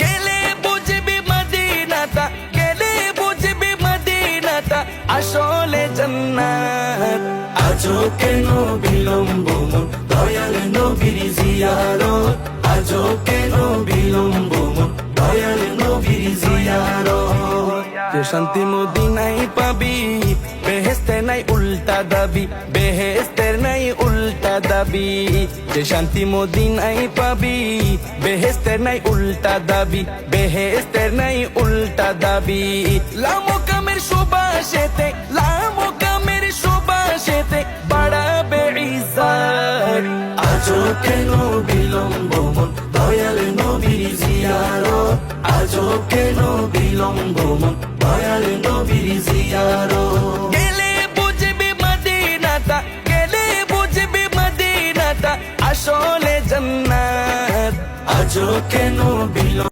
গেলে বুঝবি মদিনাটা, গেলে বুঝবি মদিনাটা আসলে জান্নাত। আজও কেন বিলম্ব মন দয়াল নবীর জিয়ারত, আজও কেন বিলম্ব মন দয়াল নবীর জিয়ারত। যে শান্তি মদিনায় পাবি, বেহেশতের নাই উল্টা দাবি, বেহেশতের নাই উল্টা দাবি। যে শান্তি মদিনায় পাবি, বেহেশতের নাই উল্টা দাবি, বেহেশতের নাই উল্টা দাবি। লামো কামের সুবাসেতে, লামো কামের সুবাসেতে বাড়াবে ইজ্জত। আজও কেন বিলম্ব মন দয়াল নবীর জিয়ারত, আজও কেন বিলম্ব মন দয়াল নবীর জিয়ারত। গেলে বুঝবি মদিনাটা, গেলে বুঝবি মদিনাটা আসলে জান্নাত। আজও কেন বিলম্ব